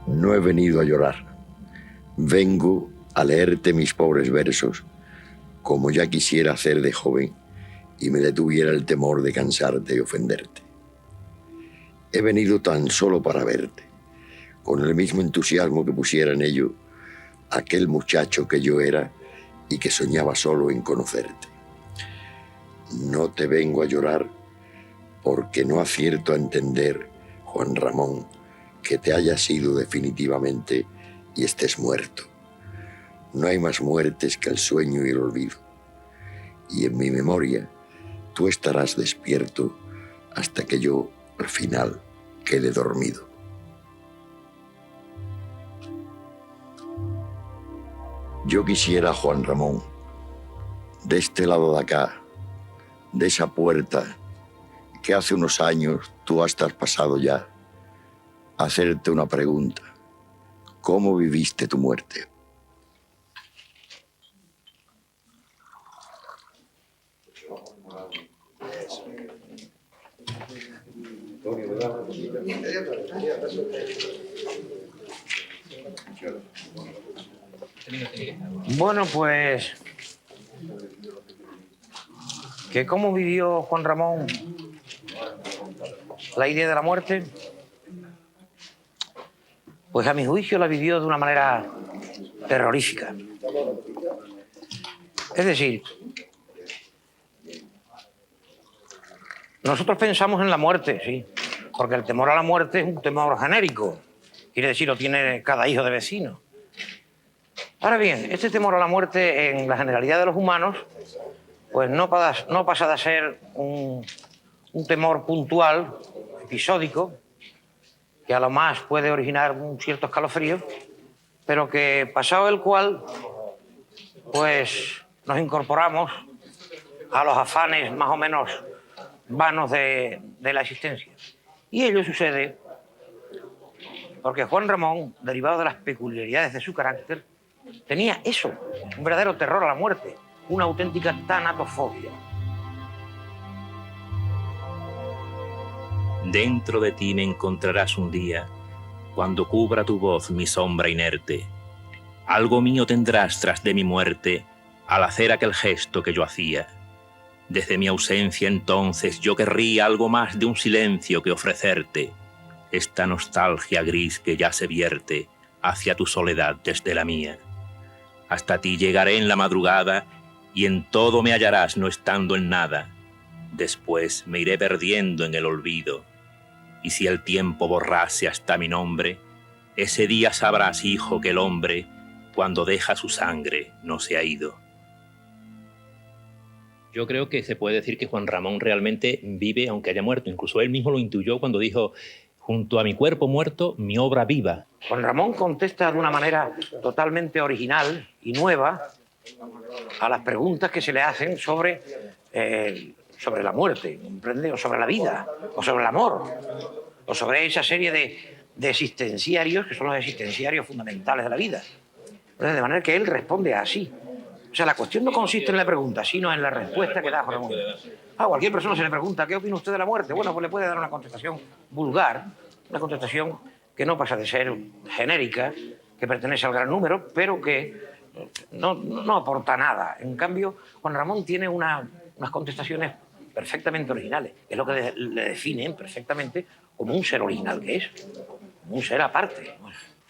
No he venido a llorar. Vengo a leerte mis pobres versos, como ya quisiera hacer de joven y me detuviera el temor de cansarte y ofenderte. He venido tan solo para verte, con el mismo entusiasmo que pusiera en ello aquel muchacho que yo era y que soñaba solo en conocerte. No te vengo a llorar porque no acierto a entender, Juan Ramón, que te hayas ido definitivamente y estés muerto. No hay más muertes que el sueño y el olvido. Y en mi memoria tú estarás despierto hasta que yo, al final, quede dormido. Yo quisiera, Juan Ramón, de este lado de acá, de esa puerta que hace unos años tú has traspasado ya, hacerte una pregunta. ¿Cómo viviste tu muerte? Bueno, pues, que cómo vivió Juan Ramón la idea de la muerte, pues a mi juicio la vivió de una manera terrorífica. Es decir, nosotros pensamos en la muerte, sí, porque el temor a la muerte es un temor genérico, quiere decir, lo tiene cada hijo de vecino. Ahora bien, este temor a la muerte en la generalidad de los humanos, pues no pasa de ser un temor puntual, episódico, que a lo más puede originar un cierto escalofrío, pero que pasado el cual, pues nos incorporamos a los afanes más o menos vanos de la existencia. Y ello sucede porque Juan Ramón, derivado de las peculiaridades de su carácter, tenía eso, un verdadero terror a la muerte, una auténtica tanatofobia. Dentro de ti me encontrarás un día, cuando cubra tu voz mi sombra inerte. Algo mío tendrás tras de mi muerte, al hacer aquel gesto que yo hacía. Desde mi ausencia entonces yo querría algo más de un silencio que ofrecerte, esta nostalgia gris que ya se vierte hacia tu soledad desde la mía. Hasta ti llegaré en la madrugada y en todo me hallarás no estando en nada. Después me iré perdiendo en el olvido. Y si el tiempo borrase hasta mi nombre, ese día sabrás, hijo, que el hombre, cuando deja su sangre, no se ha ido. Yo creo que se puede decir que Juan Ramón realmente vive aunque haya muerto. Incluso él mismo lo intuyó cuando dijo: junto a mi cuerpo muerto, mi obra viva. Juan Ramón contesta de una manera totalmente original y nueva a las preguntas que se le hacen sobre sobre la muerte, ¿comprende? O sobre la vida, o sobre el amor, o sobre esa serie de existenciarios que son los existenciarios fundamentales de la vida. De manera que él responde así. O sea, la cuestión no consiste en la pregunta, sino en la respuesta que da Jorge Ramón. A cualquier persona se le pregunta, ¿qué opina usted de la muerte? Bueno, pues le puede dar una contestación vulgar, una contestación que no pasa de ser genérica, que pertenece al gran número, pero que no aporta nada. En cambio, Juan Ramón tiene unas contestaciones perfectamente originales, que es lo que le definen perfectamente como un ser original que es, un ser aparte.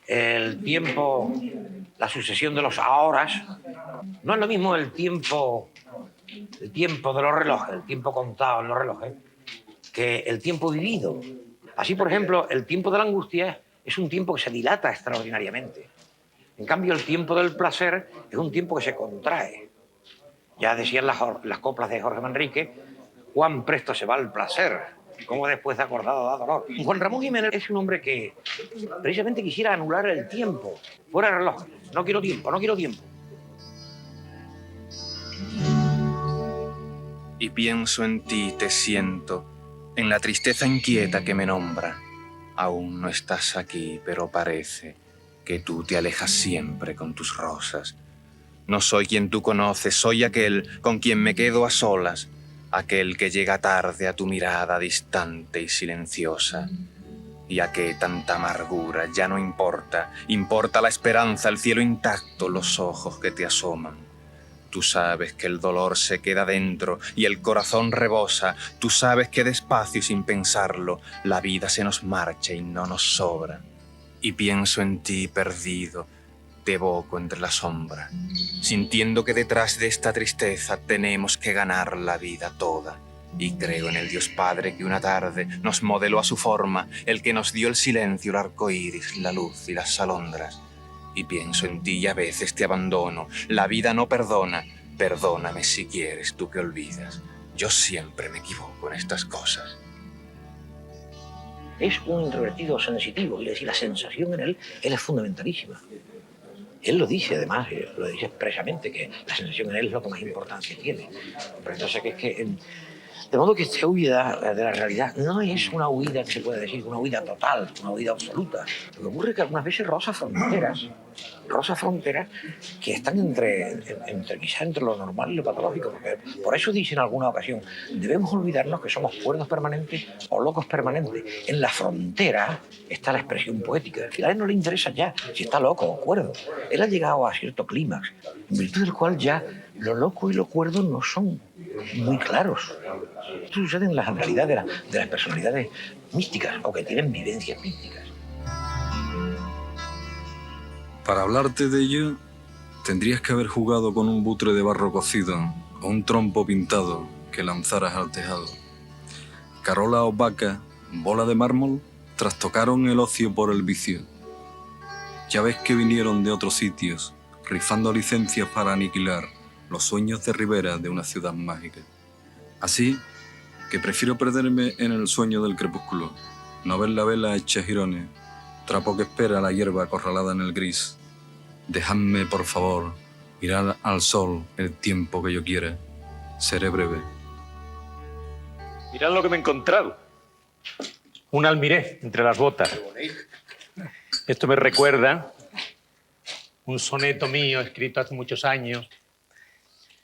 El tiempo, la sucesión de los ahoras, no es lo mismo el tiempo de los relojes, el tiempo contado en los relojes, que el tiempo vivido. Así, por ejemplo, el tiempo de la angustia es un tiempo que se dilata extraordinariamente. En cambio, el tiempo del placer es un tiempo que se contrae. Ya decían las coplas de Jorge Manrique, cuán presto se va el placer, cómo después de acordado da dolor. Juan Ramón Jiménez es un hombre que precisamente quisiera anular el tiempo. Fuera de reloj, no quiero tiempo, no quiero tiempo. Y pienso en ti, te siento, en la tristeza inquieta que me nombra. Aún no estás aquí, pero parece que tú te alejas siempre con tus rosas. No soy quien tú conoces, soy aquel con quien me quedo a solas, aquel que llega tarde a tu mirada distante y silenciosa. Y a qué tanta amargura, ya no importa, importa la esperanza, el cielo intacto, los ojos que te asoman. Tú sabes que el dolor se queda dentro y el corazón rebosa. Tú sabes que despacio y sin pensarlo, la vida se nos marcha y no nos sobra. Y pienso en ti perdido, te evoco entre la sombra, sintiendo que detrás de esta tristeza tenemos que ganar la vida toda. Y creo en el Dios Padre que una tarde nos modeló a su forma, el que nos dio el silencio, el arco iris, la luz y las alondras. Y pienso en ti y a veces te abandono. La vida no perdona. Perdóname si quieres, tú que olvidas. Yo siempre me equivoco en estas cosas. Es un introvertido sensitivo, quiere decir, la sensación en él es fundamentalísima. Él lo dice, además, lo dice expresamente, que la sensación en él es lo que más importancia tiene. Pero entonces, de modo que esta huida de la realidad no es una huida que se puede decir, una huida total, una huida absoluta. Lo que ocurre es que algunas veces roza fronteras que están quizá entre lo normal y lo patológico. Porque por eso dice en alguna ocasión, debemos olvidarnos que somos cuerdos permanentes o locos permanentes. En la frontera está la expresión poética. A él no le interesa ya si está loco o cuerdo. Él ha llegado a cierto clímax, en virtud del cual ya lo loco y lo cuerdo no son muy claros. Esto sucede en la generalidad de las personalidades místicas o que tienen vivencias místicas. Para hablarte de ello, tendrías que haber jugado con un butre de barro cocido o un trompo pintado que lanzaras al tejado. Carola o vaca, bola de mármol, trastocaron el ocio por el vicio. Ya ves que vinieron de otros sitios, rifando licencias para aniquilar los sueños de ribera de una ciudad mágica. Así que prefiero perderme en el sueño del crepúsculo, no ver la vela hecha jirones, trapo que espera la hierba acorralada en el gris. Dejadme, por favor, mirar al sol el tiempo que yo quiera. Seré breve. Mirad lo que me he encontrado. Un almiré entre las botas. Esto me recuerda un soneto mío escrito hace muchos años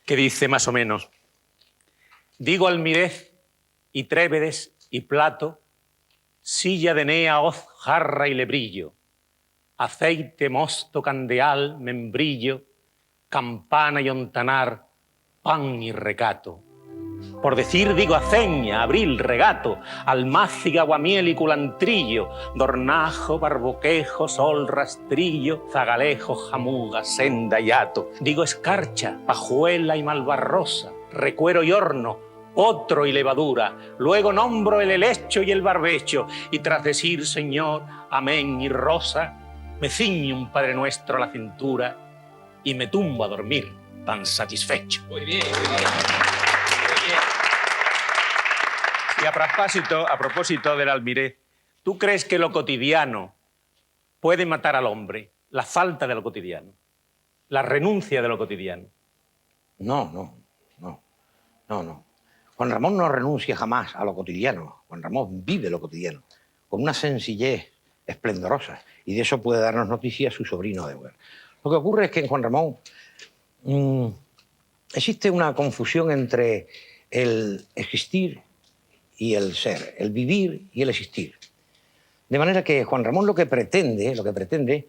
que dice más o menos: digo almirez y trébedes y plato, silla de enea, hoz, jarra y lebrillo, aceite, mosto, candeal, membrillo, campana y ontanar, pan y recato. Por decir digo aceña, abril, regato, almáciga, aguamiel y culantrillo, dornajo, barboquejo, sol, rastrillo, zagalejo, jamuga, senda y hato. Digo escarcha, pajuela y malvarrosa, recuero y horno, potro y levadura. Luego nombro el helecho y el barbecho, y tras decir Señor, amén y rosa, me ciño un Padre Nuestro a la cintura y me tumbo a dormir tan satisfecho. Muy bien, muy bien. Y a propósito del almiré, ¿tú crees que lo cotidiano puede matar al hombre? La falta de lo cotidiano, la renuncia de lo cotidiano. No, No, no. Juan Ramón no renuncia jamás a lo cotidiano. Juan Ramón vive lo cotidiano con una sencillez esplendorosa. Y de eso puede darnos noticia su sobrino Edward. Lo que ocurre es que en Juan Ramón existe una confusión entre el existir y el ser, el vivir y el existir. De manera que Juan Ramón lo que pretende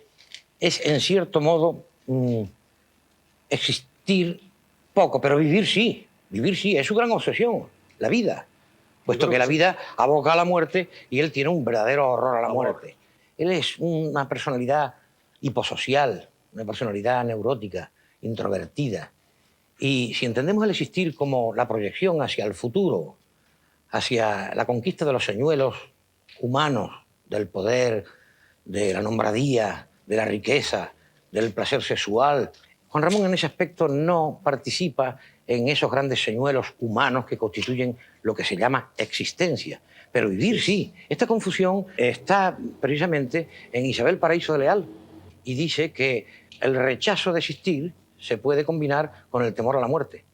es, en cierto modo, existir poco, pero vivir sí. Vivir sí, es su gran obsesión, la vida. Puesto que la vida aboca a la muerte y él tiene un verdadero horror a la muerte. Él es una personalidad hiposocial, una personalidad neurótica, introvertida. Y si entendemos el existir como la proyección hacia el futuro, hacia la conquista de los señuelos humanos, del poder, de la nombradía, de la riqueza, del placer sexual, Juan Ramón en ese aspecto no participa en esos grandes señuelos humanos que constituyen lo que se llama existencia. Pero vivir sí. Esta confusión está precisamente en Isabel Paraíso de Leal y dice que el rechazo de existir se puede combinar con el temor a la muerte.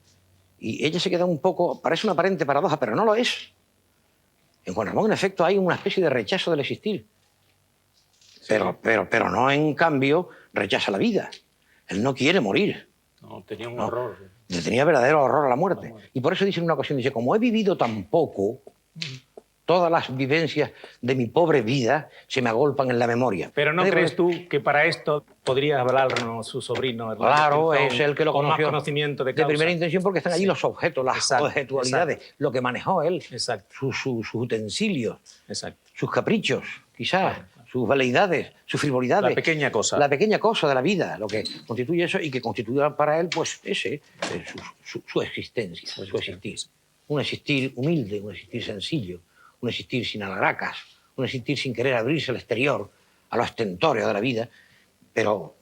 Y ella se queda un poco, parece una aparente paradoja, pero no lo es. En Juan Ramón, en efecto, hay una especie de rechazo del existir. Pero no, en cambio, rechaza la vida. Él no quiere morir. No, tenía un horror. Le tenía verdadero horror a la muerte. Y por eso dice en una ocasión, dice, como he vivido tan poco, todas las vivencias de mi pobre vida se me agolpan en la memoria. Pero ¿no crees tú que para esto podría hablarnos su sobrino? Claro, es el que lo con conoció. Más conocimiento de De causa. primera intención, porque están allí los objetos, las objetualidades, lo que manejó él, sus utensilios, sus caprichos, quizás, sus veleidades, sus frivolidades. La pequeña cosa. La pequeña cosa de la vida, lo que constituye eso y que constituye para él, pues, ese, su existencia, su existir. Un existir humilde, un existir sencillo, un existir sin alharacas, un existir sin querer abrirse al exterior, a lo ostentorio de la vida, pero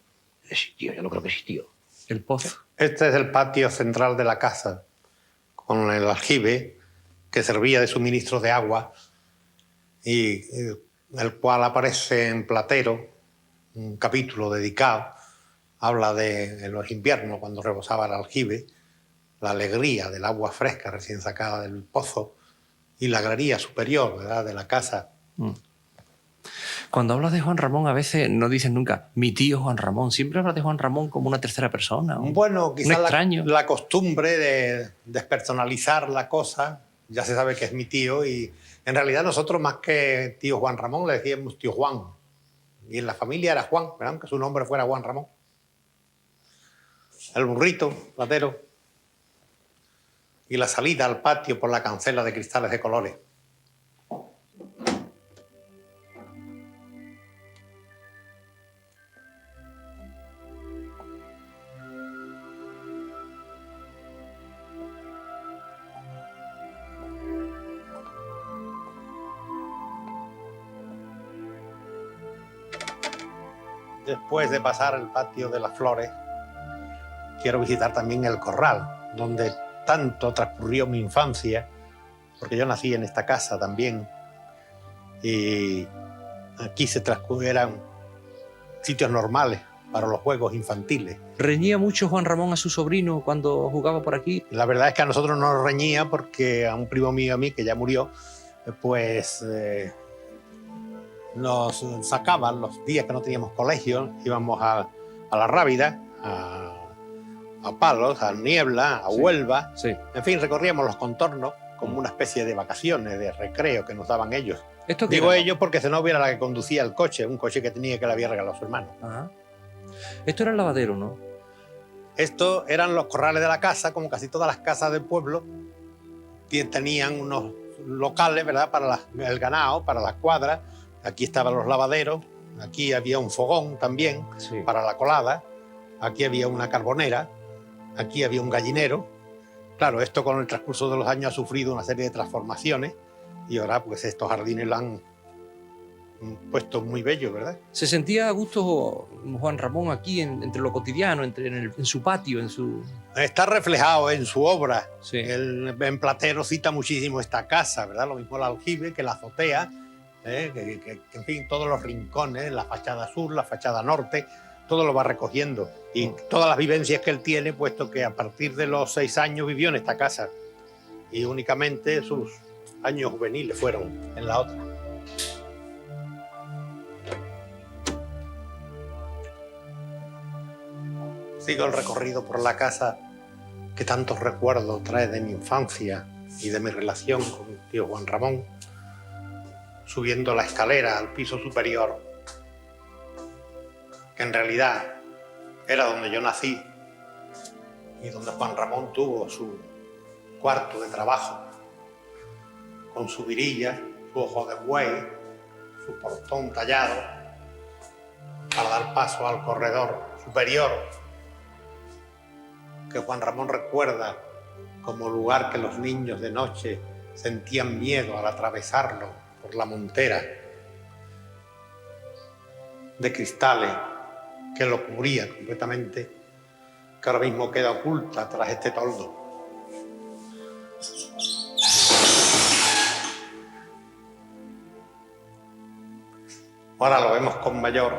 existió, yo no creo que existió. El pozo. Este es el patio central de la casa, con el aljibe que servía de suministro de agua y el cual aparece en Platero, un capítulo dedicado, habla de en los inviernos, cuando rebosaba el aljibe, la alegría del agua fresca recién sacada del pozo y la galería superior, ¿verdad?, de la casa. Cuando hablas de Juan Ramón, a veces no dices nunca mi tío Juan Ramón. Siempre hablas de Juan Ramón como una tercera persona. Bueno, quizás extraño. La costumbre de despersonalizar la cosa, ya se sabe que es mi tío y en realidad nosotros más que tío Juan Ramón le decíamos tío Juan. Y en la familia era Juan, ¿verdad?, aunque su nombre fuera Juan Ramón. El burrito, Platero. Y la salida al patio por la cancela de cristales de colores. Después de pasar el patio de las flores, quiero visitar también el corral, donde tanto transcurrió mi infancia, porque yo nací en esta casa también, y aquí se transcurrieran sitios normales para los juegos infantiles. ¿Reñía mucho Juan Ramón a su sobrino cuando jugaba por aquí? La verdad es que a nosotros no nos reñía porque a un primo mío y a mí, que ya murió, pues nos sacaban los días que no teníamos colegio, íbamos a La Rábida, a Palos, a Niebla, a Huelva. Sí. En fin, recorríamos los contornos como una especie de vacaciones, de recreo que nos daban ellos. ¿Esto Digo ellos porque Zenobia era la que conducía el coche, un coche que tenía que le había regalado a su hermano. Ajá. Esto era el lavadero, ¿no? Estos eran los corrales de la casa, como casi todas las casas del pueblo. Tenían unos locales, ¿verdad?, para el ganado, para las cuadras. Aquí estaban los lavaderos, aquí había un fogón también para la colada, aquí había una carbonera, aquí había un gallinero. Claro, esto con el transcurso de los años ha sufrido una serie de transformaciones y ahora pues estos jardines lo han puesto muy bello, ¿verdad? ¿Se sentía a gusto Juan Ramón aquí entre lo cotidiano, en su patio, en su...? Está reflejado en su obra. Sí. En Platero cita muchísimo esta casa, ¿verdad? Lo mismo el aljibe que la azotea, que en fin, todos los rincones, la fachada sur, la fachada norte, todo lo va recogiendo. Y todas las vivencias que él tiene, puesto que a partir de los 6 años vivió en esta casa. y únicamente sus años juveniles fueron en la otra. Sigo el recorrido por la casa que tantos recuerdos trae de mi infancia y de mi relación con mi tío Juan Ramón, subiendo la escalera al piso superior, que en realidad era donde yo nací y donde Juan Ramón tuvo su cuarto de trabajo, con su virilla, su ojo de buey, su portón tallado, para dar paso al corredor superior, que Juan Ramón recuerda como lugar que los niños de noche sentían miedo al atravesarlo por la montera de cristales que lo cubría completamente, que ahora mismo queda oculta tras este toldo. Ahora lo vemos con mayor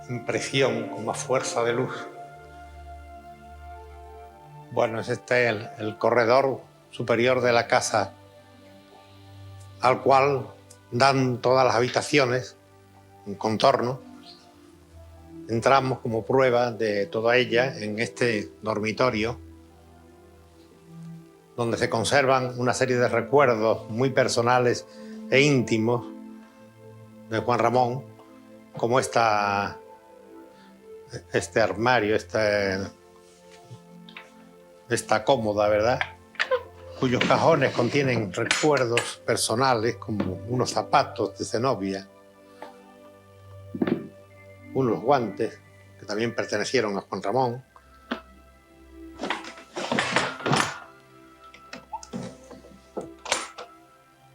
impresión, con más fuerza de luz. Bueno, es el corredor superior de la casa, al cual dan todas las habitaciones, un contorno. Entramos como prueba de toda ella en este dormitorio, donde se conservan una serie de recuerdos muy personales e íntimos de Juan Ramón, como este armario, esta cómoda, ¿verdad?, cuyos cajones contienen recuerdos personales como unos zapatos de Zenobia, unos guantes que también pertenecieron a Juan Ramón,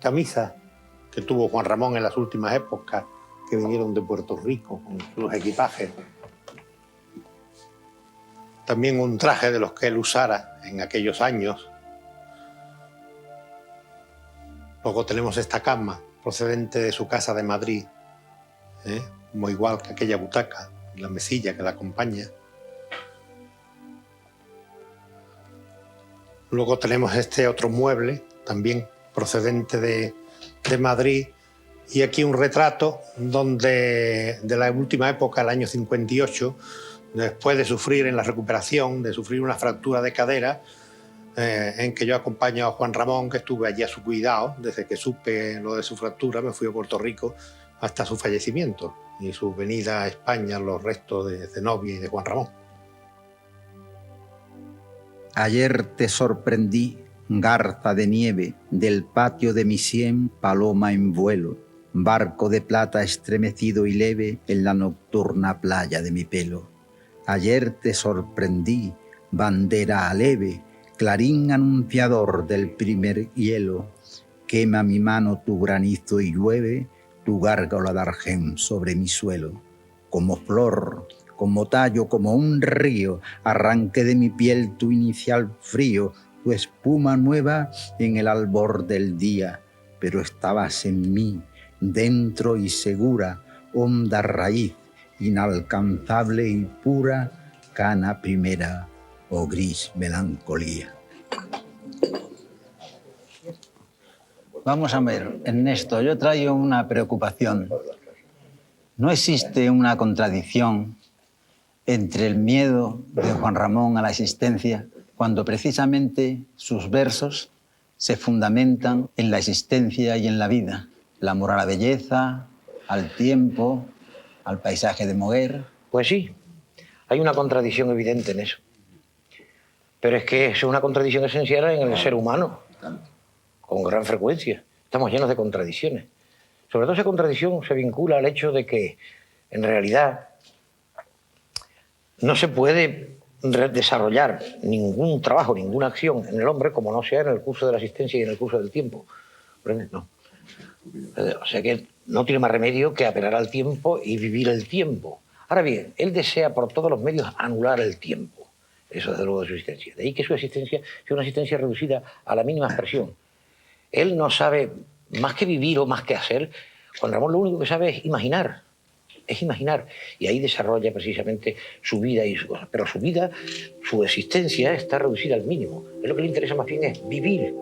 camisas que tuvo Juan Ramón en las últimas épocas, que vinieron de Puerto Rico con sus equipajes. También un traje de los que él usara en aquellos años. Luego tenemos esta cama procedente de su casa de Madrid, como igual que aquella butaca y la mesilla que la acompaña. Luego tenemos este otro mueble, también procedente de Madrid, y aquí un retrato de la última época, el año 58, después de sufrir en la recuperación, de sufrir una fractura de cadera, en que yo acompaño a Juan Ramón, que estuve allí a su cuidado, desde que supe lo de su fractura, me fui a Puerto Rico hasta su fallecimiento y su venida a España, los restos de Zenobia y de Juan Ramón. Ayer te sorprendí, garza de nieve, del patio de mi sien, paloma en vuelo, barco de plata estremecido y leve en la nocturna playa de mi pelo. Ayer te sorprendí, bandera aleve, clarín anunciador del primer hielo, quema mi mano tu granizo y llueve tu gárgola de argén sobre mi suelo. Como flor, como tallo, como un río, arranque de mi piel tu inicial frío, tu espuma nueva en el albor del día, pero estabas en mí, dentro y segura, honda raíz, inalcanzable y pura, cana primera o gris melancolía. Vamos a ver, Ernesto, yo traigo una preocupación. ¿No existe una contradicción entre el miedo de Juan Ramón a la existencia cuando precisamente sus versos se fundamentan en la existencia y en la vida? El amor a la belleza, al tiempo, al paisaje de Moguer. Pues sí, hay una contradicción evidente en eso. Pero es que es una contradicción esencial en el ser humano, con gran frecuencia. Estamos llenos de contradicciones. Sobre todo esa contradicción se vincula al hecho de que, en realidad, no se puede desarrollar ningún trabajo, ninguna acción en el hombre como no sea en el curso de la existencia y en el curso del tiempo. ¿Comprendes? No. O sea que no tiene más remedio que apelar al tiempo y vivir el tiempo. Ahora bien, él desea por todos los medios anular el tiempo. Eso desde luego de su existencia. De ahí que su existencia sea una existencia reducida a la mínima expresión. Él no sabe más que vivir o más que hacer. Juan Ramón lo único que sabe es imaginar. es imaginar. Y ahí desarrolla precisamente su vida y su cosa. Pero su vida, su existencia está reducida al mínimo. Es lo que le interesa más bien es vivir,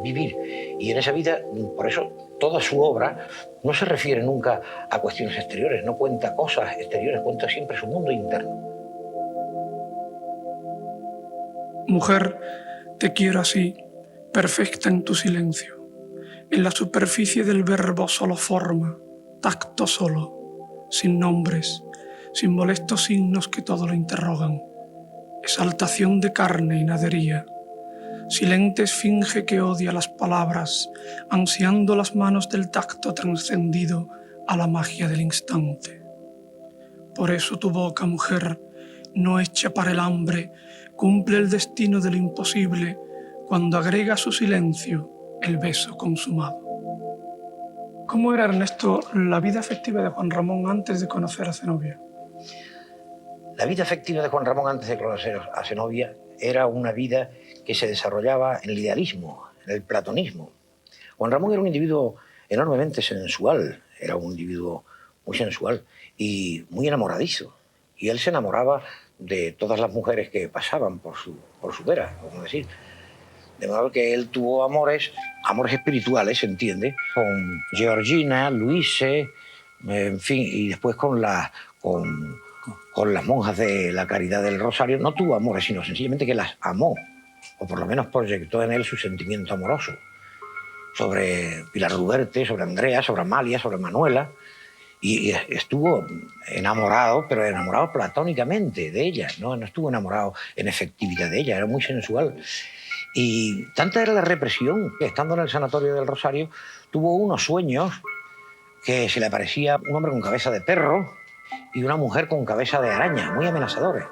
vivir. Y en esa vida, por eso, toda su obra no se refiere nunca a cuestiones exteriores, no cuenta cosas exteriores, cuenta siempre su mundo interno. Mujer, te quiero así, perfecta en tu silencio. En la superficie del verbo solo forma, tacto solo, sin nombres, sin molestos signos que todo lo interrogan. Exaltación de carne y nadería. Silente esfinge que odia las palabras, ansiando las manos del tacto trascendido a la magia del instante. Por eso tu boca, mujer, no hecha para el hambre, cumple el destino de lo imposible cuando agrega a su silencio el beso consumado. ¿Cómo era, Ernesto, la vida afectiva de Juan Ramón antes de conocer a Zenobia? La vida afectiva de Juan Ramón antes de conocer a Zenobia era una vida que se desarrollaba en el idealismo, en el platonismo. Juan Ramón era un individuo enormemente sensual, era un individuo muy sensual y muy enamoradizo. Y él se enamoraba de todas las mujeres que pasaban por su vera, vamos a decir. De modo que él tuvo amores espirituales, se entiende, con Georgina, Luise, en fin, y después con las monjas de la Caridad del Rosario. No tuvo amores, sino sencillamente que las amó, o por lo menos proyectó en él su sentimiento amoroso sobre Pilar Ruberte, sobre Andrea, sobre Amalia, sobre Manuela, y estuvo enamorado, pero enamorado platónicamente de ella, no estuvo enamorado en efectividad de ella, era muy sensual. Y tanta era la represión que, estando en el sanatorio del Rosario, tuvo unos sueños que se le aparecía un hombre con cabeza de perro y una mujer con cabeza de araña, muy amenazadores.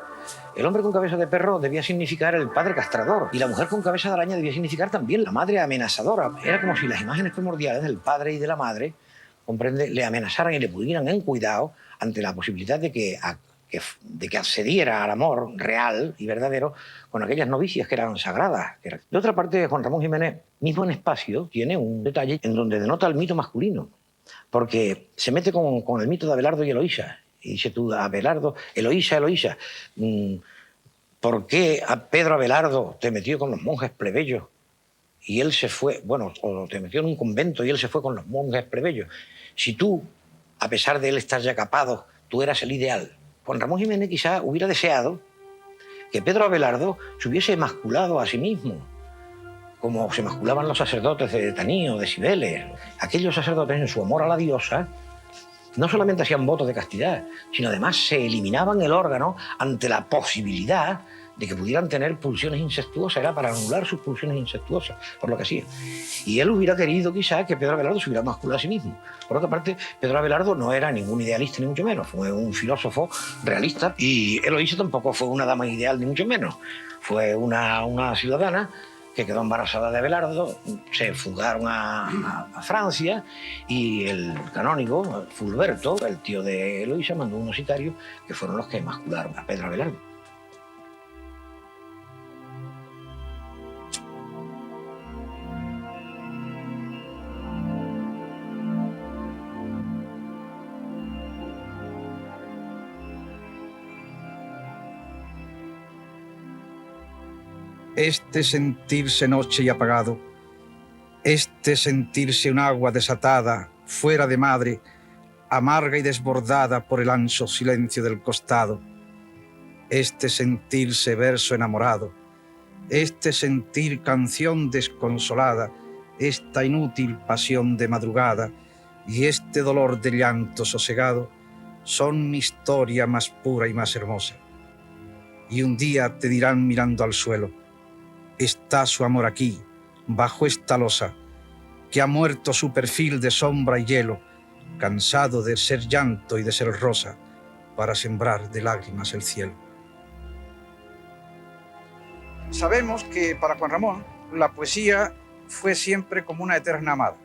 El hombre con cabeza de perro debía significar el padre castrador y la mujer con cabeza de araña debía significar también la madre amenazadora. Era como si las imágenes primordiales del padre y de la madre, comprende, le amenazaran y le pudieran en cuidado ante la posibilidad de que accediera al amor real y verdadero con aquellas novicias que eran sagradas. De otra parte, Juan Ramón Jiménez, mismo en Espacio, tiene un detalle en donde denota el mito masculino, porque se mete con el mito de Abelardo y Eloísa. Y dice tú, Abelardo, Eloísa, Eloísa, ¿por qué a Pedro Abelardo te metió con los monjes plebeyos y él se fue, bueno, o te metió en un convento y él se fue con los monjes plebeyos? Si tú, a pesar de él estar ya capado, tú eras el ideal. Juan Ramón Jiménez quizá hubiera deseado que Pedro Abelardo se hubiese emasculado a sí mismo, como se emasculaban los sacerdotes de Tanío, de Cibeles. Aquellos sacerdotes, en su amor a la diosa, no solamente hacían votos de castidad, sino además se eliminaban el órgano ante la posibilidad de que pudieran tener pulsiones incestuosas. Era para anular sus pulsiones incestuosas, por lo que hacía. Y él hubiera querido quizás que Pedro Abelardo se hubiera emasculado a sí mismo. Por otra parte, Pedro Abelardo no era ningún idealista ni mucho menos, fue un filósofo realista, y Eloísa tampoco fue una dama ideal ni mucho menos. Fue una ciudadana que quedó embarazada de Abelardo, se fugaron a Francia y el canónigo, Fulberto, el tío de Eloísa, mandó unos sicarios que fueron los que emascularon a Pedro Abelardo. Este sentirse noche y apagado, este sentirse un agua desatada, fuera de madre, amarga y desbordada por el ancho silencio del costado, este sentirse verso enamorado, este sentir canción desconsolada, esta inútil pasión de madrugada y este dolor de llanto sosegado son mi historia más pura y más hermosa. Y un día te dirán mirando al suelo: está su amor aquí, bajo esta losa, que ha muerto su perfil de sombra y hielo, cansado de ser llanto y de ser rosa, para sembrar de lágrimas el cielo. Sabemos que para Juan Ramón la poesía fue siempre como una eterna amada,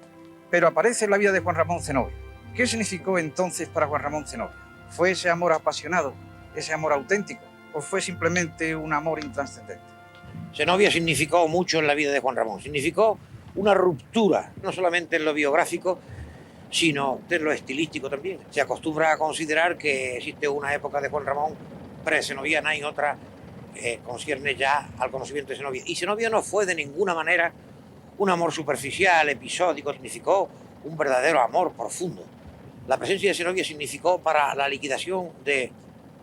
pero aparece en la vida de Juan Ramón Zenobia. ¿Qué significó entonces para Juan Ramón Zenobia? ¿Fue ese amor apasionado, ese amor auténtico, o fue simplemente un amor intrascendente? Zenobia significó mucho en la vida de Juan Ramón. Significó una ruptura, no solamente en lo biográfico, sino de lo estilístico también. Se acostumbra a considerar que existe una época de Juan Ramón pre-senoviana y otra concierne ya al conocimiento de Zenobia. Y Zenobia no fue de ninguna manera un amor superficial, episódico, significó un verdadero amor profundo. La presencia de Zenobia significó para la liquidación de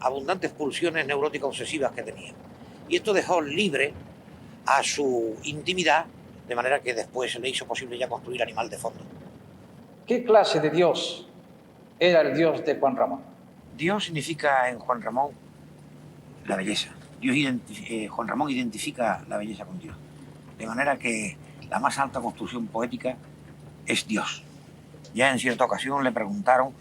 abundantes pulsiones neuróticas obsesivas que tenía. Y esto dejó libre a su intimidad, de manera que después se le hizo posible ya construir Animal de Fondo. ¿Qué clase de Dios era el Dios de Juan Ramón? Dios significa en Juan Ramón la belleza. Juan Ramón identifica la belleza con Dios. De manera que la más alta construcción poética es Dios. Ya en cierta ocasión le preguntaron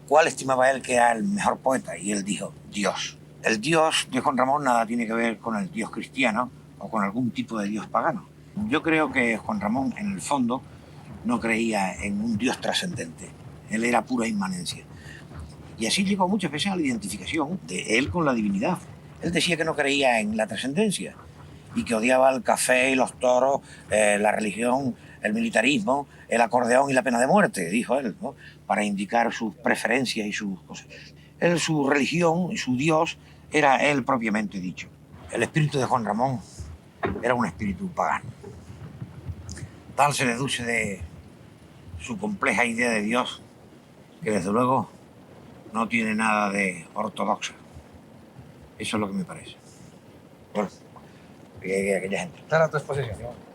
cuál estimaba él que era el mejor poeta y él dijo Dios. El Dios de Juan Ramón nada tiene que ver con el Dios cristiano o con algún tipo de Dios pagano. Yo creo que Juan Ramón en el fondo no creía en un Dios trascendente. Él era pura inmanencia. Y así llegó muchas veces a la identificación de él con la divinidad. Él decía que no creía en la trascendencia y que odiaba el café y los toros, la religión, el militarismo, el acordeón y la pena de muerte, dijo él, ¿no? Para indicar sus preferencias y sus cosas. Él, su religión y su Dios era él propiamente dicho. El espíritu de Juan Ramón era un espíritu pagano. Tal se deduce de su compleja idea de Dios, que desde luego no tiene nada de ortodoxa. Eso es lo que me parece. Bueno, aquella gente. Está a tu exposición, ¿no?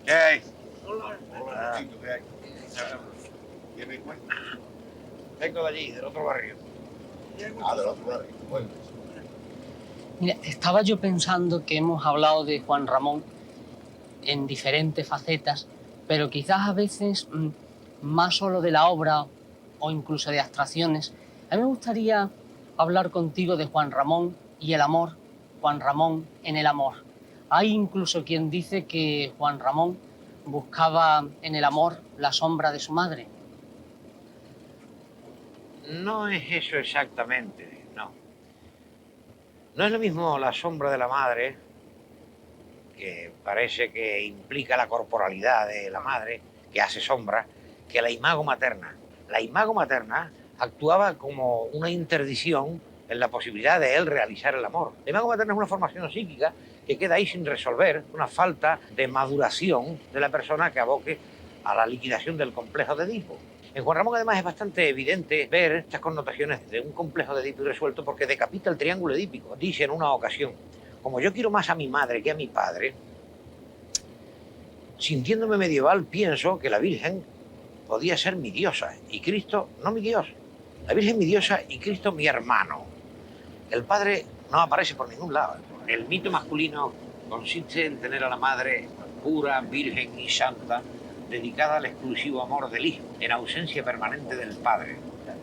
¿Qué hay? Hola. ¿Qué hay? ¿Qué me cuenta? Vengo de allí, del otro barrio. Del otro barrio. Bueno. Mira, estaba yo pensando que hemos hablado de Juan Ramón en diferentes facetas, pero quizás a veces más solo de la obra o incluso de abstracciones. A mí me gustaría hablar contigo de Juan Ramón y el amor, Juan Ramón en el amor. Hay incluso quien dice que Juan Ramón buscaba en el amor la sombra de su madre. No es eso exactamente, no. No es lo mismo la sombra de la madre, que parece que implica la corporalidad de la madre, que hace sombra, que la imago materna. La imago materna actuaba como una interdicción en la posibilidad de él realizar el amor. La imago materna es una formación psíquica que queda ahí sin resolver, una falta de maduración de la persona que aboque a la liquidación del complejo de Edipo. En Juan Ramón, además, es bastante evidente ver estas connotaciones de un complejo de Edipo irresuelto porque decapita el triángulo edípico. Dice en una ocasión, como yo quiero más a mi madre que a mi padre, sintiéndome medieval, pienso que la Virgen podía ser mi diosa y Cristo no mi Dios. La Virgen mi diosa y Cristo mi hermano. El padre no aparece por ningún lado. El mito masculino consiste en tener a la madre pura, virgen y santa, dedicada al exclusivo amor del hijo, en ausencia permanente del padre.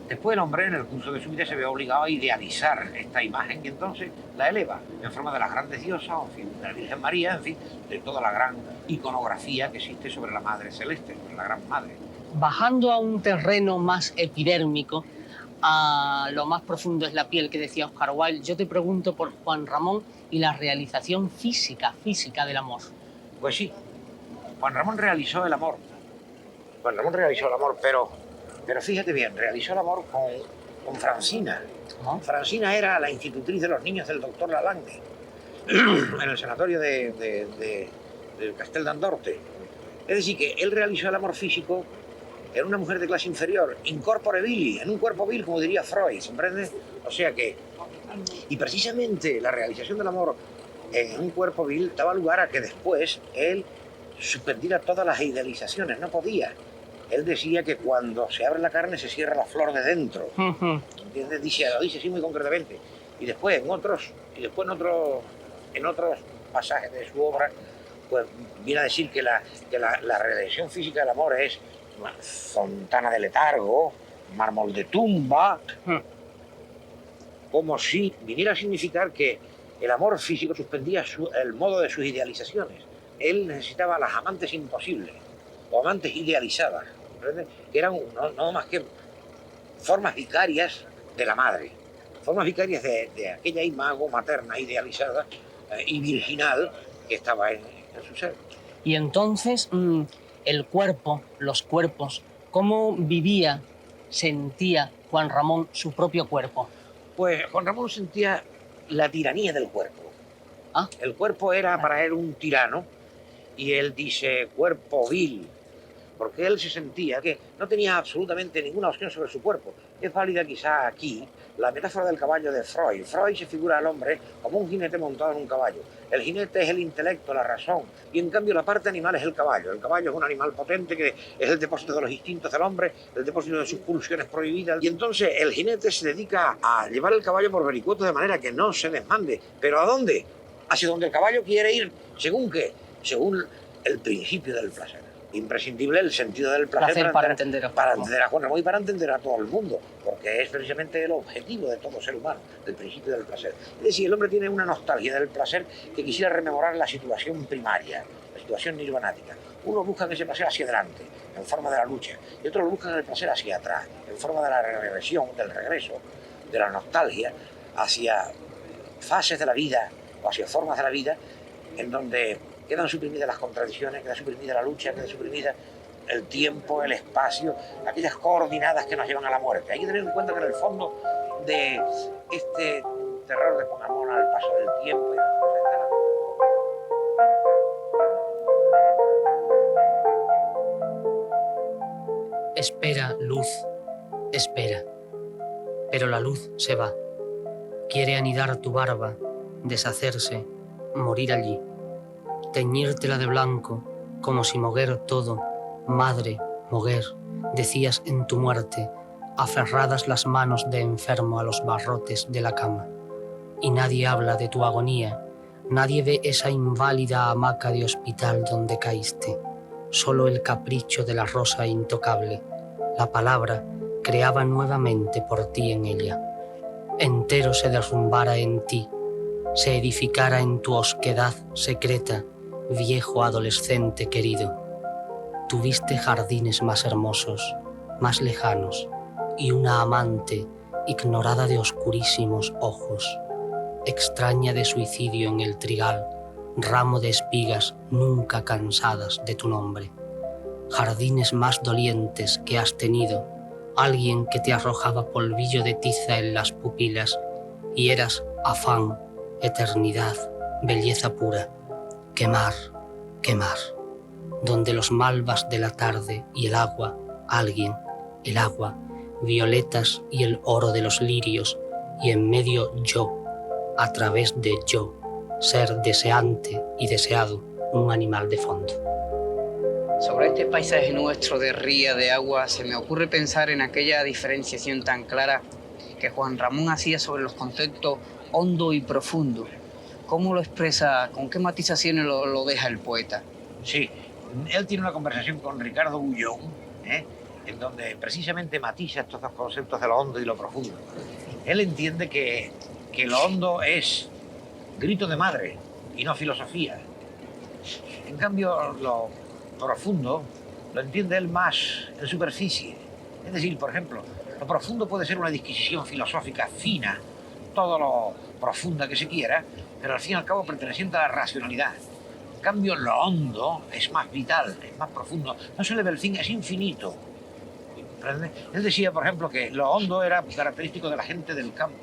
Después el hombre en el curso de su vida se ve obligado a idealizar esta imagen y entonces la eleva en forma de las grandes diosas, o en fin, de la Virgen María, en fin, de toda la gran iconografía que existe sobre la Madre Celeste, sobre la Gran Madre. Bajando a un terreno más epidérmico, a lo más profundo es la piel que decía Oscar Wilde, yo te pregunto por Juan Ramón y la realización física del amor. Pues sí, Juan Ramón realizó el amor. Juan Ramón realizó el amor, pero fíjate bien, realizó el amor con Francina. ¿Ah? Francina era la institutriz de los niños del doctor Lalande, en el sanatorio del Castel d'Andorte. Es decir, que él realizó el amor físico en una mujer de clase inferior, in corpore vili, en un cuerpo vil, como diría Freud, ¿comprende? O sea que... Y precisamente la realización del amor en un cuerpo vil daba lugar a que después él suspendiera todas las idealizaciones, no podía. Él decía que cuando se abre la carne se cierra la flor de dentro. ¿Entiendes? Lo dice así muy concretamente. Y después en otros pasajes de su obra, pues viene a decir que la realización física del amor es una fontana de letargo, mármol de tumba, como si viniera a significar que el amor físico suspendía el modo de sus idealizaciones. Él necesitaba a las amantes imposibles, o amantes idealizadas, ¿comprende? Que eran no más que formas vicarias de la madre, formas vicarias de aquella imago materna idealizada y virginal que estaba en su ser. Y entonces, el cuerpo, los cuerpos, ¿cómo vivía, sentía Juan Ramón su propio cuerpo? Pues Juan Ramón sentía la tiranía del cuerpo. El cuerpo era para él un tirano y él dice cuerpo vil, porque él se sentía que no tenía absolutamente ninguna opción sobre su cuerpo. Es válida quizá aquí la metáfora del caballo de Freud. Freud se figura al hombre como un jinete montado en un caballo. El jinete es el intelecto, la razón, y en cambio la parte animal es el caballo. El caballo es un animal potente que es el depósito de los instintos del hombre, el depósito de sus pulsiones prohibidas. Y entonces el jinete se dedica a llevar el caballo por vericuetos de manera que no se desmande. ¿Pero a dónde? Hacia donde el caballo quiere ir. ¿Según qué? Según el principio del placer. Imprescindible el sentido del placer para entender a Juan Ramón y para entender a todo el mundo, porque es precisamente el objetivo de todo ser humano, el principio del placer. Es decir, el hombre tiene una nostalgia del placer que quisiera rememorar la situación primaria, la situación nirvanática. Uno busca ese placer hacia adelante, en forma de la lucha, y otros lo buscan el placer hacia atrás, en forma de la regresión, del regreso, de la nostalgia, hacia fases de la vida o hacia formas de la vida en donde quedan suprimidas las contradicciones, queda suprimida la lucha, queda suprimida el tiempo, el espacio, aquellas coordenadas que nos llevan a la muerte. Hay que tener en cuenta que en el fondo de este terror de Juan Ramón al paso del tiempo y las cosas Espera, luz, espera. Pero la luz se va. Quiere anidar tu barba, deshacerse, morir allí. Teñírtela de blanco, como si moguer todo, madre, moguer, decías en tu muerte, aferradas las manos de enfermo a los barrotes de la cama. Y nadie habla de tu agonía, nadie ve esa inválida hamaca de hospital donde caíste. Solo el capricho de la rosa intocable, la palabra, creaba nuevamente por ti en ella. Entero se derrumbara en ti, se edificara en tu osquedad secreta, viejo adolescente querido. Tuviste jardines más hermosos, más lejanos, y una amante ignorada de oscurísimos ojos, extraña de suicidio en el trigal, ramo de espigas nunca cansadas de tu nombre. Jardines más dolientes que has tenido, alguien que te arrojaba polvillo de tiza en las pupilas, y eras afán, eternidad, belleza pura. Quemar, quemar, donde los malvas de la tarde y el agua, alguien, el agua, violetas y el oro de los lirios, y en medio yo, a través de yo, ser deseante y deseado, un animal de fondo. Sobre este paisaje nuestro de ría, de agua, se me ocurre pensar en aquella diferenciación tan clara que Juan Ramón hacía sobre los conceptos hondo y profundo. ¿Cómo lo expresa, con qué matizaciones lo deja el poeta? Sí, él tiene una conversación con Ricardo Bullón, en donde precisamente matiza estos dos conceptos de lo hondo y lo profundo. Él entiende que lo hondo es grito de madre y no filosofía. En cambio, lo profundo lo entiende él más en superficie. Es decir, por ejemplo, lo profundo puede ser una disquisición filosófica fina, todo lo profunda que se quiera, pero al fin y al cabo perteneciente a la racionalidad. En cambio, lo hondo es más vital, es más profundo. No se le ve el fin, es infinito. Él decía, por ejemplo, que lo hondo era característico de la gente del campo.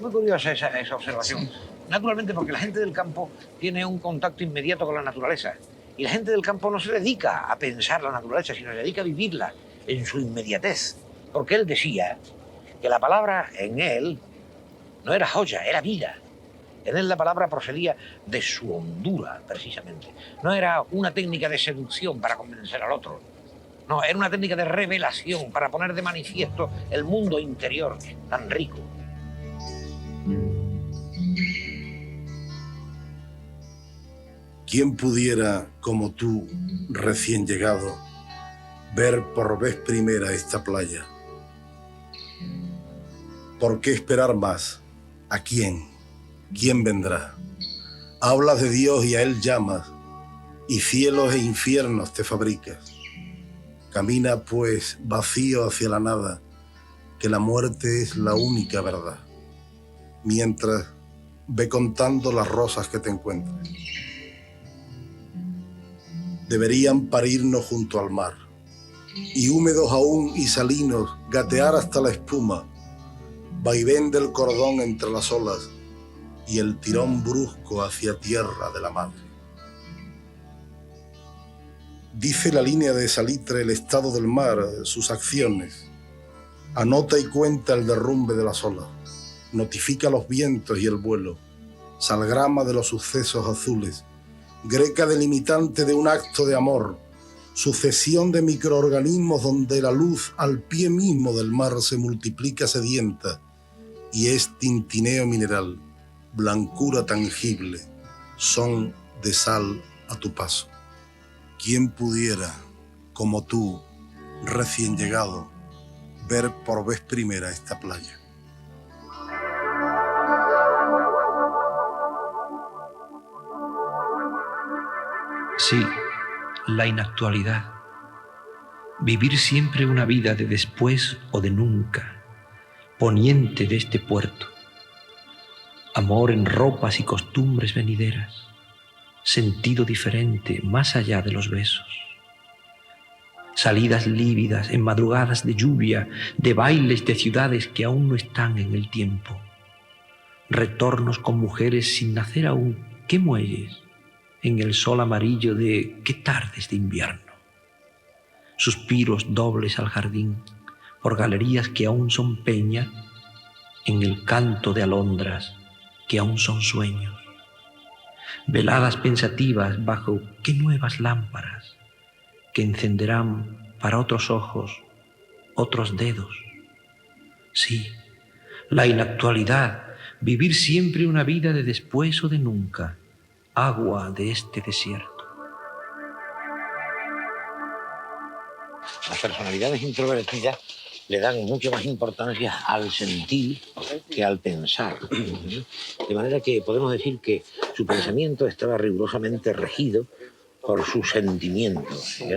Muy curiosa esa observación. Sí. Naturalmente, porque la gente del campo tiene un contacto inmediato con la naturaleza. Y la gente del campo no se dedica a pensar la naturaleza, sino se dedica a vivirla en su inmediatez. Porque él decía que la palabra en él no era joya, era vida. En él la palabra procedía de su hondura, precisamente. No era una técnica de seducción para convencer al otro. No, era una técnica de revelación para poner de manifiesto el mundo interior tan rico. ¿Quién pudiera, como tú, recién llegado, ver por vez primera esta playa? ¿Por qué esperar más? ¿A quién? ¿Quién vendrá? Hablas de Dios y a Él llamas, y cielos e infiernos te fabricas. Camina, pues, vacío hacia la nada, que la muerte es la única verdad, mientras ve contando las rosas que te encuentres. Deberían parirnos junto al mar, y húmedos aún y salinos, gatear hasta la espuma, vaivén del cordón entre las olas y el tirón brusco hacia tierra de la madre. Dice la línea de salitre el estado del mar, sus acciones. Anota y cuenta el derrumbe de las olas. Notifica los vientos y el vuelo. Salgrama de los sucesos azules. Greca delimitante de un acto de amor. Sucesión de microorganismos donde la luz al pie mismo del mar se multiplica sedienta y es tintineo mineral, blancura tangible, son de sal a tu paso. ¿Quién pudiera, como tú, recién llegado, ver por vez primera esta playa? Sí, la inactualidad. Vivir siempre una vida de después o de nunca, poniente de este puerto. Amor en ropas y costumbres venideras, sentido diferente más allá de los besos. Salidas lívidas en madrugadas de lluvia, de bailes de ciudades que aún no están en el tiempo. Retornos con mujeres sin nacer aún, qué muelles, en el sol amarillo de qué tardes de invierno. Suspiros dobles al jardín, por galerías que aún son peña, en el canto de alondras que aún son sueños. Veladas pensativas bajo qué nuevas lámparas que encenderán para otros ojos, otros dedos. Sí, la inactualidad, vivir siempre una vida de después o de nunca, agua de este desierto. Las personalidades introvertidas le dan mucho más importancia al sentir que al pensar. De manera que podemos decir que su pensamiento estaba rigurosamente regido por sus sentimientos. En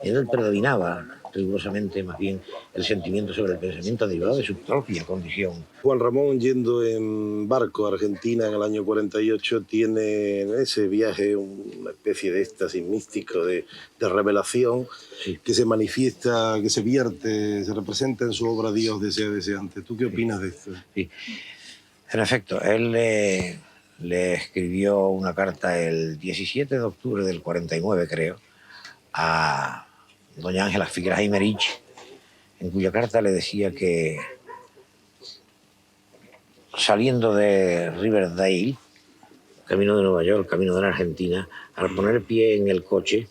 él predominaba rigurosamente más bien el sentimiento sobre el pensamiento derivado de su propia condición. Juan Ramón, yendo en barco a Argentina en el año 48, tiene en ese viaje una especie de éxtasis místico, de revelación, sí, que se manifiesta, que se vierte, se representa en su obra Dios desea deseante. ¿Tú qué opinas de esto? Sí. En efecto, él le escribió una carta el 17 de octubre del 49, creo, a doña Ángela Figueras Aymerich, en cuya carta le decía que saliendo de Riverdale, camino de Nueva York, camino de la Argentina, al poner pie en el coche,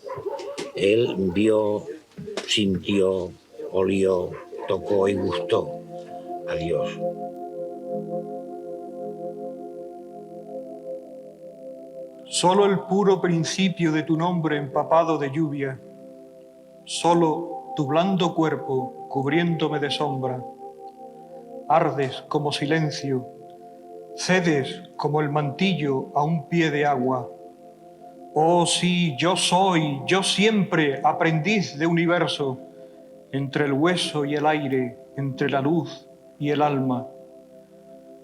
él vio, sintió, olió, tocó y gustó a Dios. Solo el puro principio de tu nombre empapado de lluvia, solo tu blando cuerpo cubriéndome de sombra. Ardes como silencio, cedes como el mantillo a un pie de agua. Oh sí, yo soy, yo siempre, aprendiz de universo, entre el hueso y el aire, entre la luz y el alma.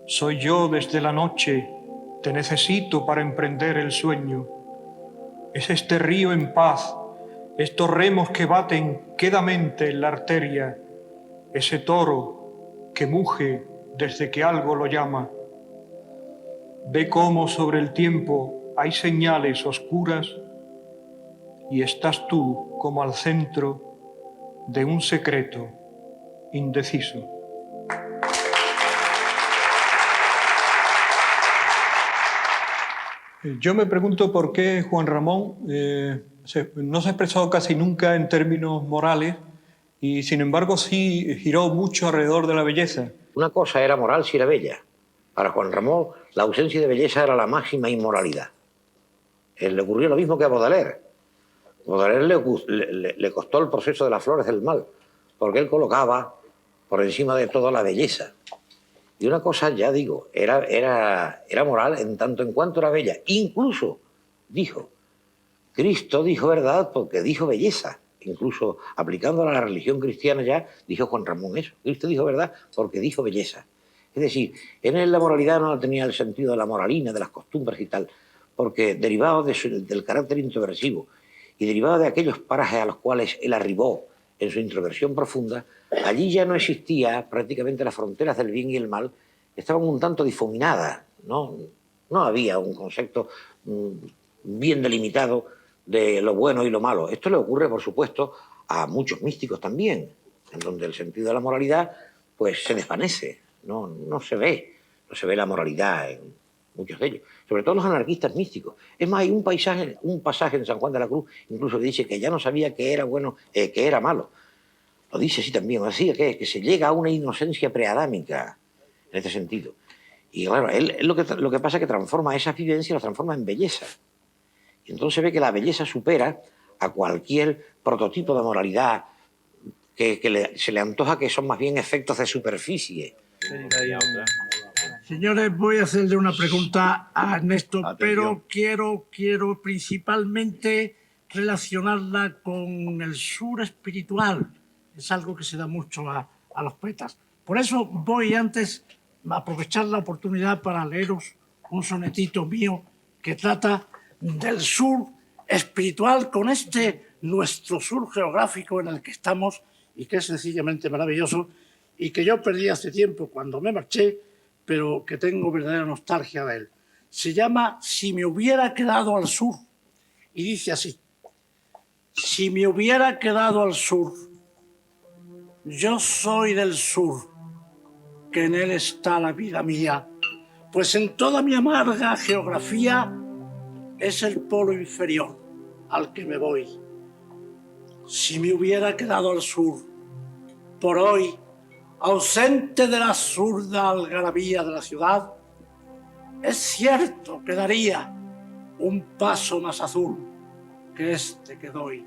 Soy yo desde la noche, te necesito para emprender el sueño. Es este río en paz, estos remos que baten quedamente en la arteria, ese toro que muge desde que algo lo llama. Ve cómo sobre el tiempo hay señales oscuras y estás tú como al centro de un secreto indeciso. Yo me pregunto por qué Juan Ramón no se ha expresado casi nunca en términos morales y sin embargo sí giró mucho alrededor de la belleza. Una cosa era moral si era bella. Para Juan Ramón la ausencia de belleza era la máxima inmoralidad. Le ocurrió lo mismo que a Baudelaire. Baudelaire le costó el proceso de las flores del mal, porque él colocaba por encima de todo la belleza. Y una cosa, ya digo, era moral en tanto en cuanto era bella. Incluso dijo, Cristo dijo verdad porque dijo belleza. incluso aplicándola a la religión cristiana ya, dijo Juan Ramón eso. Cristo dijo verdad porque dijo belleza. Es decir, en él la moralidad no tenía el sentido de la moralina, de las costumbres y tal, porque derivado del carácter introversivo y derivado de aquellos parajes a los cuales él arribó en su introversión profunda, allí ya no existía prácticamente las fronteras del bien y el mal, estaban un tanto difuminadas, no había un concepto bien delimitado de lo bueno y lo malo. Esto le ocurre, por supuesto, a muchos místicos también, en donde el sentido de la moralidad pues se desvanece, no se ve la moralidad en muchos de ellos, sobre todo los anarquistas místicos. Es más, hay un pasaje en San Juan de la Cruz incluso que dice que ya no sabía qué era bueno, qué era malo. Lo dice así también, así que se llega a una inocencia preadámica en este sentido. Y claro, él lo que pasa es que transforma esas vivencias, las transforma en belleza. Y entonces ve que la belleza supera a cualquier prototipo de moralidad que se le antoja que son más bien efectos de superficie. Señores, voy a hacerle una pregunta a Ernesto, pero quiero principalmente relacionarla con el sur espiritual. Es algo que se da mucho a los poetas. Por eso voy antes a aprovechar la oportunidad para leeros un sonetito mío que trata del sur espiritual con nuestro sur geográfico en el que estamos y que es sencillamente maravilloso y que yo perdí hace tiempo cuando me marché, pero que tengo verdadera nostalgia de él. Se llama Si me hubiera quedado al sur y dice así: si me hubiera quedado al sur, yo soy del sur, que en él está la vida mía, pues en toda mi amarga geografía es el polo inferior al que me voy. Si me hubiera quedado al sur, por hoy, ausente de la absurda algarabía de la ciudad, es cierto que daría un paso más azul que este que doy.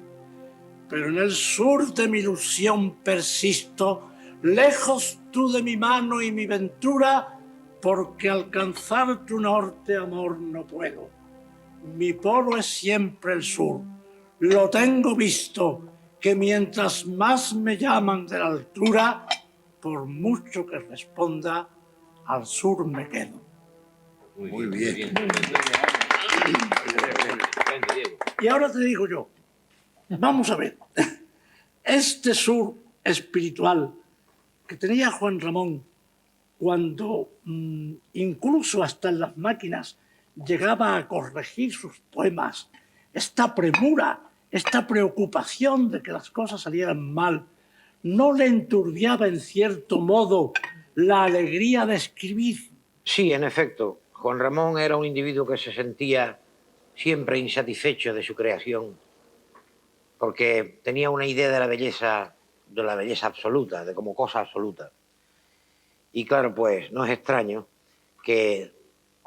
Pero en el sur de mi ilusión persisto, lejos tú de mi mano y mi ventura, porque alcanzar tu norte, amor, no puedo. Mi polo es siempre el sur, lo tengo visto, que mientras más me llaman de la altura, por mucho que responda, al sur me quedo. Muy bien. Y ahora te digo yo, vamos a ver, este sur espiritual que tenía Juan Ramón cuando incluso hasta en las máquinas llegaba a corregir sus poemas, esta premura, esta preocupación de que las cosas salieran mal, ¿no le enturbiaba en cierto modo la alegría de escribir? Sí, en efecto, Juan Ramón era un individuo que se sentía siempre insatisfecho de su creación, porque tenía una idea de la belleza absoluta, de como cosa absoluta. Y claro, pues no es extraño que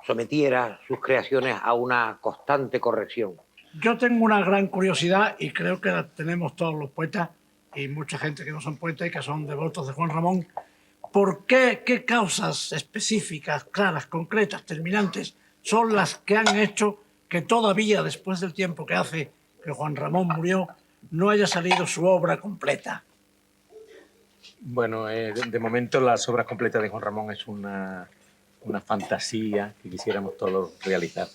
sometiera sus creaciones a una constante corrección. Yo tengo una gran curiosidad y creo que la tenemos todos los poetas y mucha gente que no son poetas y que son devotos de Juan Ramón. ¿Por qué? ¿Qué causas específicas, claras, concretas, terminantes son las que han hecho que todavía, después del tiempo que hace que Juan Ramón murió, no haya salido su obra completa? Bueno, de momento las obras completas de Juan Ramón es una fantasía que quisiéramos todos realizar.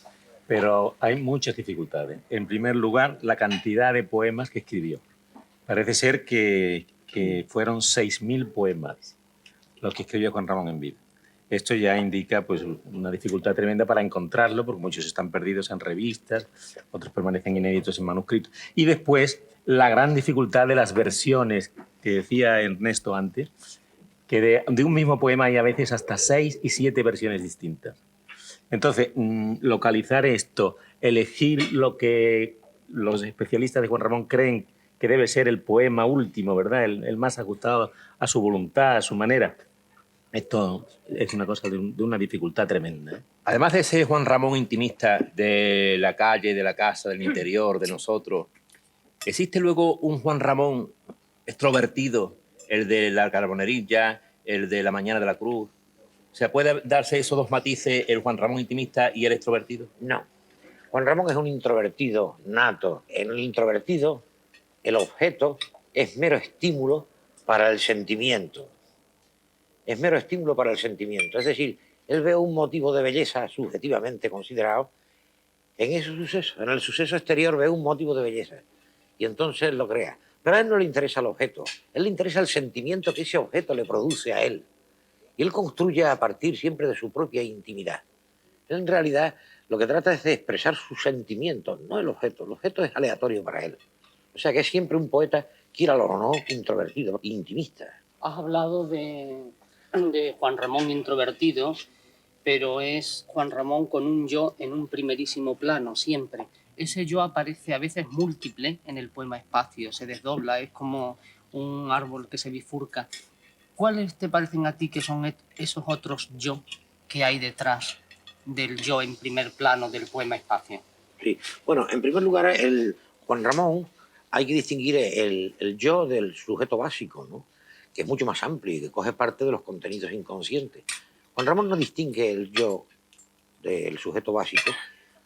Pero hay muchas dificultades. En primer lugar, la cantidad de poemas que escribió. Parece ser que fueron 6.000 poemas los que escribió Juan Ramón en vida. Esto ya indica pues, una dificultad tremenda para encontrarlo, porque muchos están perdidos en revistas, otros permanecen inéditos en manuscritos. Y después, la gran dificultad de las versiones que decía Ernesto antes, que de un mismo poema hay a veces hasta 6 y 7 versiones distintas. Entonces, localizar esto, elegir lo que los especialistas de Juan Ramón creen que debe ser el poema último, ¿verdad? El más ajustado a su voluntad, a su manera. Esto es una cosa de una dificultad tremenda. Además de ese Juan Ramón intimista de la calle, de la casa, del interior, de nosotros, ¿existe luego un Juan Ramón extrovertido, el de la Carbonerilla, el de la Mañana de la Cruz? O sea, ¿puede darse esos dos matices, el Juan Ramón intimista y el extrovertido? No. Juan Ramón es un introvertido nato. En el introvertido el objeto es mero estímulo para el sentimiento. Es mero estímulo para el sentimiento. Es decir, él ve un motivo de belleza subjetivamente considerado en ese suceso. En el suceso exterior ve un motivo de belleza y entonces lo crea. Pero a él no le interesa el objeto, a él le interesa el sentimiento que ese objeto le produce a él. Y él construye a partir siempre de su propia intimidad. Él en realidad lo que trata es de expresar sus sentimientos, no el objeto. El objeto es aleatorio para él. O sea que es siempre un poeta, quíralo o no, introvertido, intimista. Has hablado de Juan Ramón introvertido, pero es Juan Ramón con un yo en un primerísimo plano, siempre. Ese yo aparece a veces múltiple en el poema Espacio, se desdobla, es como un árbol que se bifurca. ¿Cuáles te parecen a ti que son esos otros yo que hay detrás del yo en primer plano del poema Espacio? Sí. Bueno, en primer lugar, Juan Ramón, hay que distinguir el yo del sujeto básico, ¿no? Que es mucho más amplio y que coge parte de los contenidos inconscientes. Juan Ramón no distingue el yo del sujeto básico,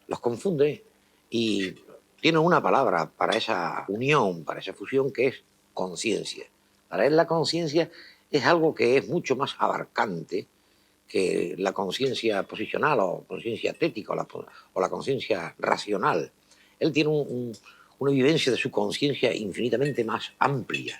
los confunde y tiene una palabra para esa unión, para esa fusión, que es conciencia. Para él la conciencia es algo que es mucho más abarcante que la conciencia posicional o conciencia tética o la conciencia racional. Él tiene una vivencia de su conciencia infinitamente más amplia.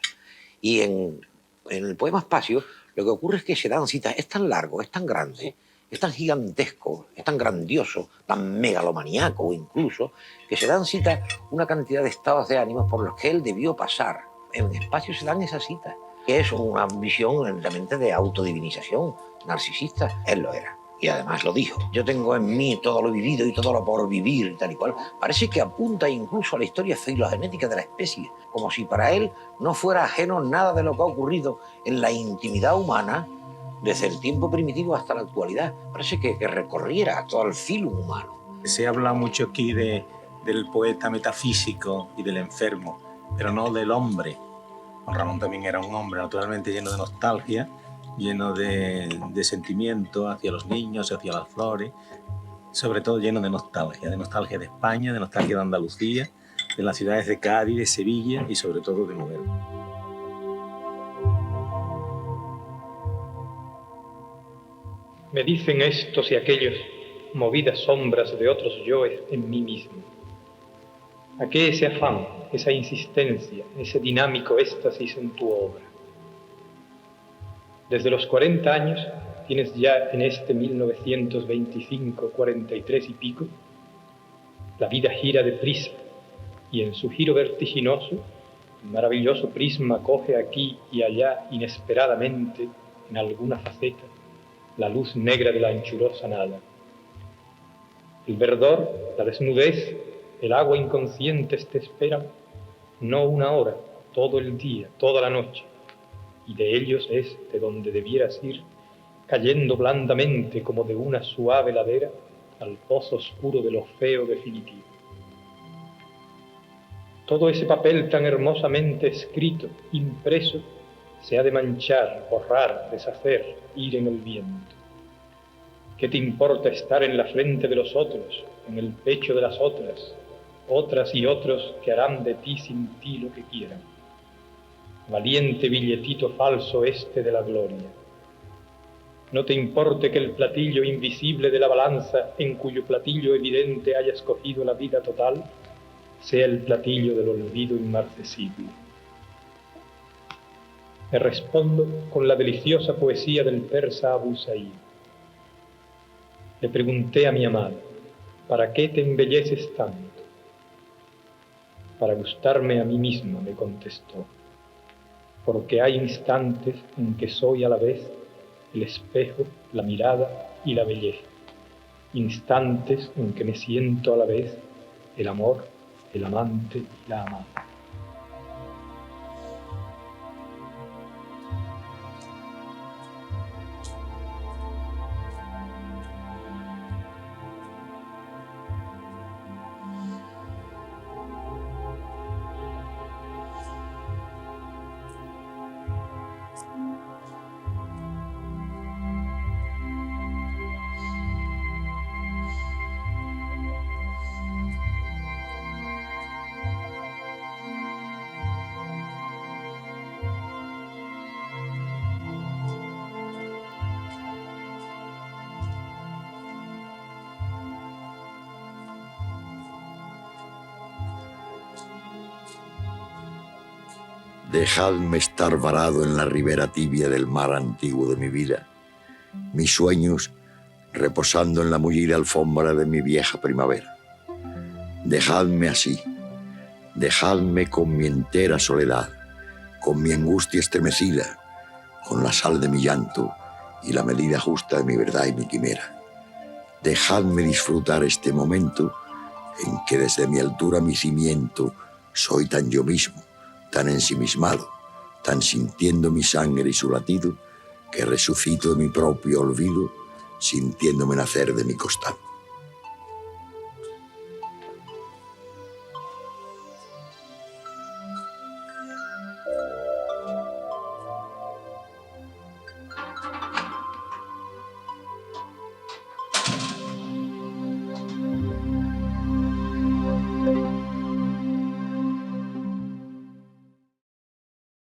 Y en el poema Espacio lo que ocurre es que se dan citas, es tan largo, es tan grande, es tan gigantesco, es tan grandioso, tan megalomaníaco incluso, que se dan cita una cantidad de estados de ánimos por los que él debió pasar. En Espacio se dan esas citas, que es una visión realmente de autodivinización narcisista. Él lo era. Y además lo dijo. Yo tengo en mí todo lo vivido y todo lo por vivir, tal y cual. Parece que apunta incluso a la historia filogenética de la especie, como si para él no fuera ajeno nada de lo que ha ocurrido en la intimidad humana desde el tiempo primitivo hasta la actualidad. Parece que recorriera todo el filo humano. Se habla mucho aquí del poeta metafísico y del enfermo, pero no del hombre. Juan Ramón también era un hombre naturalmente lleno de nostalgia, lleno de sentimiento hacia los niños, hacia las flores, sobre todo lleno de nostalgia de España, de nostalgia de Andalucía, de las ciudades de Cádiz, de Sevilla y sobre todo de Huelva. Me dicen estos y aquellos movidas sombras de otros yoes en mí mismo. ¿A qué ese afán, esa insistencia, ese dinámico éxtasis en tu obra? Desde los 40 años tienes ya en este 1925, 43 y pico, la vida gira deprisa y en su giro vertiginoso, el maravilloso prisma coge aquí y allá inesperadamente, en alguna faceta, la luz negra de la anchurosa nada. El verdor, la desnudez, el agua inconscientes te esperan, no una hora, todo el día, toda la noche, y de ellos es de donde debieras ir, cayendo blandamente como de una suave ladera al pozo oscuro de lo feo definitivo. Todo ese papel tan hermosamente escrito, impreso, se ha de manchar, borrar, deshacer, ir en el viento. ¿Qué te importa estar en la frente de los otros, en el pecho de las otras, otras y otros que harán de ti sin ti lo que quieran? Valiente billetito falso este de la gloria. No te importe que el platillo invisible de la balanza, en cuyo platillo evidente hayas cogido la vida total, sea el platillo del olvido inmarcesible. Me respondo con la deliciosa poesía del persa Abu Said. Le pregunté a mi amada, ¿para qué te embelleces tanto? Para gustarme a mí misma, me contestó, porque hay instantes en que soy a la vez el espejo, la mirada y la belleza, instantes en que me siento a la vez el amor, el amante y la amada. Dejadme estar varado en la ribera tibia del mar antiguo de mi vida, mis sueños reposando en la mullida alfombra de mi vieja primavera. Dejadme así, dejadme con mi entera soledad, con mi angustia estremecida, con la sal de mi llanto y la medida justa de mi verdad y mi quimera. Dejadme disfrutar este momento en que desde mi altura, mi cimiento, soy tan yo mismo, tan ensimismado, tan sintiendo mi sangre y su latido, que resucito de mi propio olvido, sintiéndome nacer de mi costado.